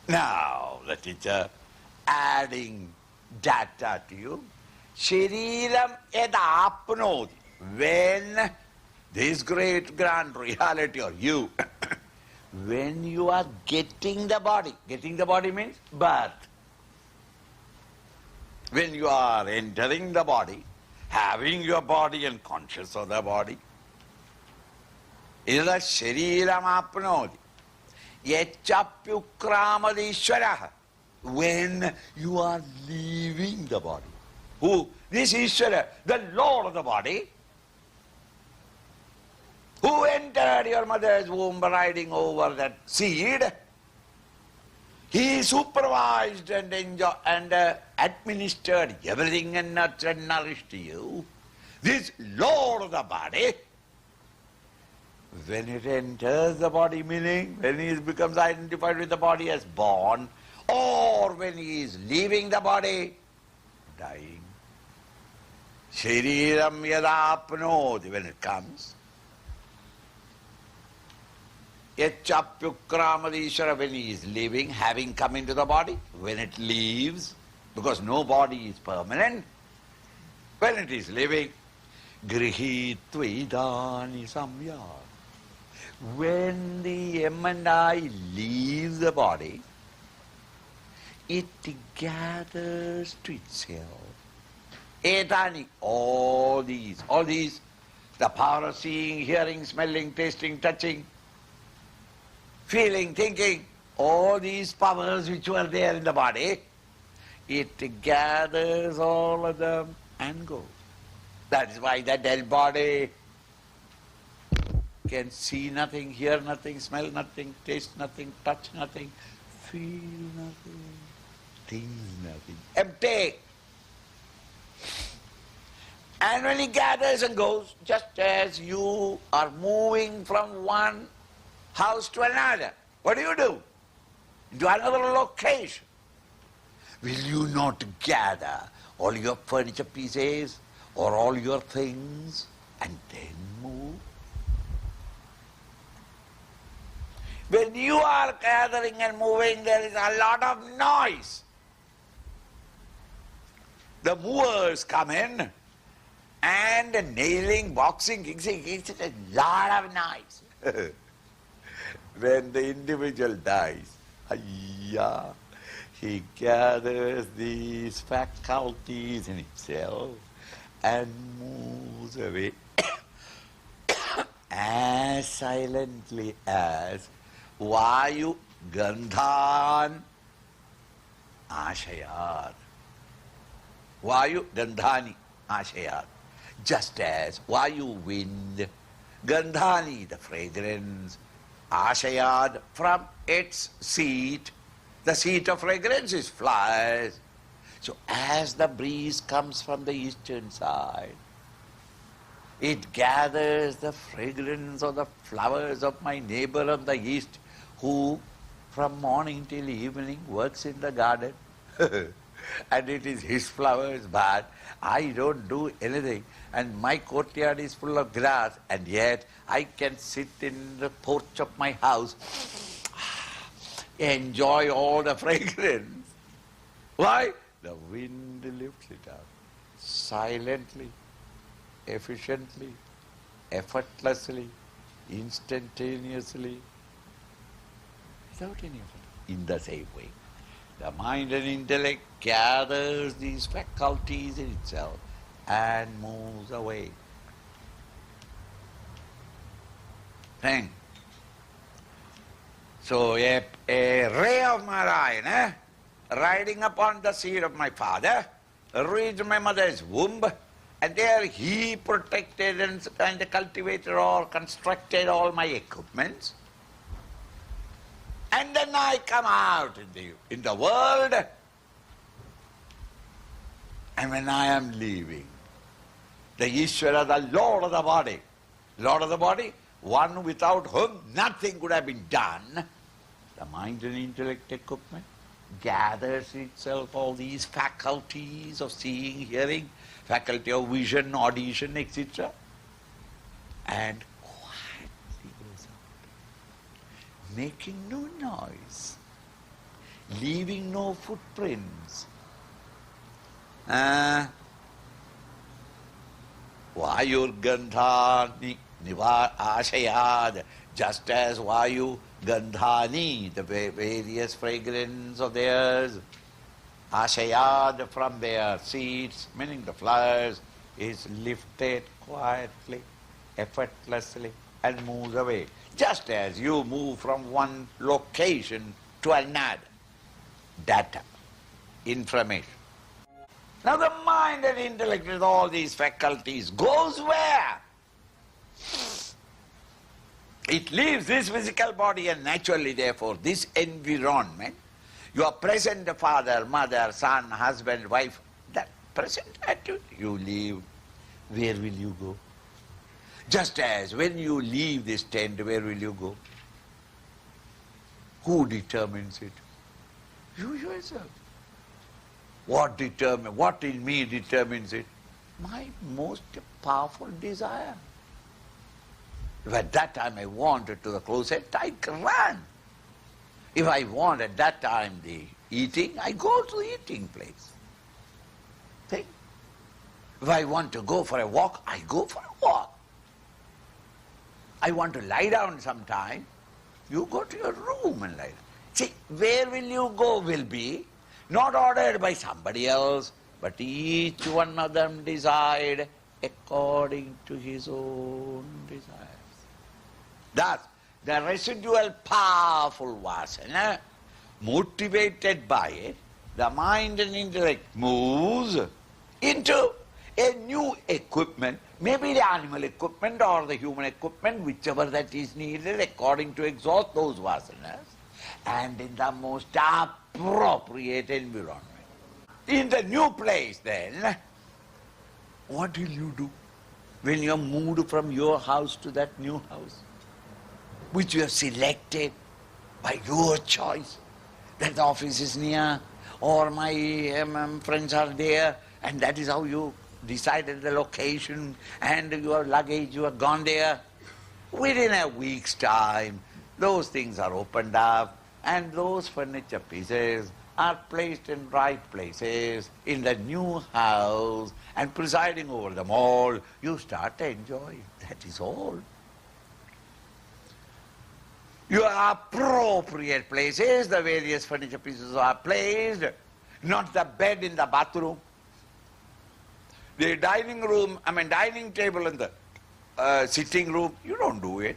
Now the teacher adding data to you. Shariram edapnoti. When this great grand reality or you, when you are getting the body means birth. When you are entering the body, having your body and conscious of the body, is the shariram apnoti. Yachapyukramadishvaraha. When you are leaving the body. Who? This Ishvara, the Lord of the body, who entered your mother's womb riding over that seed. He supervised and administered everything and nurtured and nourished you. This Lord of the body, when it enters the body, meaning when he becomes identified with the body as born, or when he is leaving the body, dying. Shariram yadapnoti, when it comes. Yachapyukramadishvara, when he is leaving, having come into the body, when it leaves, because no body is permanent, when it is leaving, grihitvidani samya. When the M and I leaves the body, it gathers to itself. Etani, all these, the power of seeing, hearing, smelling, tasting, touching, feeling, thinking, all these powers which were there in the body, it gathers all of them and goes. That is why the dead body can see nothing, hear nothing, smell nothing, taste nothing, touch nothing, feel nothing, think nothing, empty. And when he gathers and goes, just as you are moving from one house to another, what do? Into another location. Will you not gather all your furniture pieces or all your things and then move? When you are gathering and moving, there is a lot of noise. The movers come in and nailing, boxing, kicking, it's a lot of noise. When the individual dies, he gathers these faculties in himself and moves away as silently as Vayu Gandhan Ashayat. Vayu Gandhani Ashayat. Just as Vayu wind, Gandhani the fragrance, Ashayad from its seat. The seat of fragrance is flowers. So as the breeze comes from the eastern side, it gathers the fragrance of the flowers of my neighbor on the east, who from morning till evening works in the garden. And it is his flowers, but I don't do anything. And my courtyard is full of grass, and yet I can sit in the porch of my house, enjoy all the fragrance. Why? The wind lifts it up silently, efficiently, effortlessly, instantaneously, without any effort. In the same way, the mind and intellect gathers these faculties in itself and moves away. Think. So a ray of Narayana riding upon the seed of my father reached my mother's womb, and there he protected and cultivated or constructed all my equipments. And then I come out in the world, and when I am leaving, the Ishvara, the Lord of the body, one without whom nothing could have been done, the mind and intellect equipment, gathers itself all these faculties of seeing, hearing, faculty of vision, audition, etc., and quietly goes out, making no noise, leaving no footprints. Vayur gandhani niva ashayad, just as Vayu gandhani, the various fragrance of theirs, ashayad, from their seats, meaning the flowers, is lifted quietly, effortlessly, and moves away. Just as you move from one location to another. Data, information. Now the mind and intellect with all these faculties goes where? It leaves this physical body, and naturally therefore this environment, your present father, mother, son, husband, wife, that present attitude, you leave. Where will you go? Just as when you leave this tent, where will you go? Who determines it? You yourself. What in me determines it? My most powerful desire. If at that time I wanted to the closet, I can run. If I want at that time the eating, I go to the eating place. Think. If I want to go for a walk, I go for a walk. I want to lie down sometime, you go to your room and lie down. See, where will you go will be not ordered by somebody else, but each one of them decide according to his own desires. Thus, the residual powerful vasana, motivated by it, the mind and intellect moves into a new equipment, maybe the animal equipment or the human equipment, whichever that is needed according to exhaust those vasanas, and in the most appropriate environment. In the new place then, what will you do when you are moved from your house to that new house, which you have selected by your choice, that the office is near, or my friends are there, and that is how you decided the location, and your luggage, you have gone there. Within a week's time, those things are opened up, and those furniture pieces are placed in right places in the new house, and presiding over them all, you start enjoying. That is all. Your appropriate places, the various furniture pieces are placed, not the bed in the bathroom. The dining table in the sitting room, you don't do it.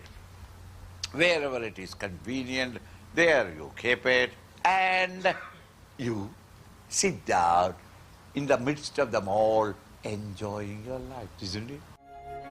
Wherever it is convenient, there you keep it, and you sit down in the midst of them all, enjoying your life, isn't it?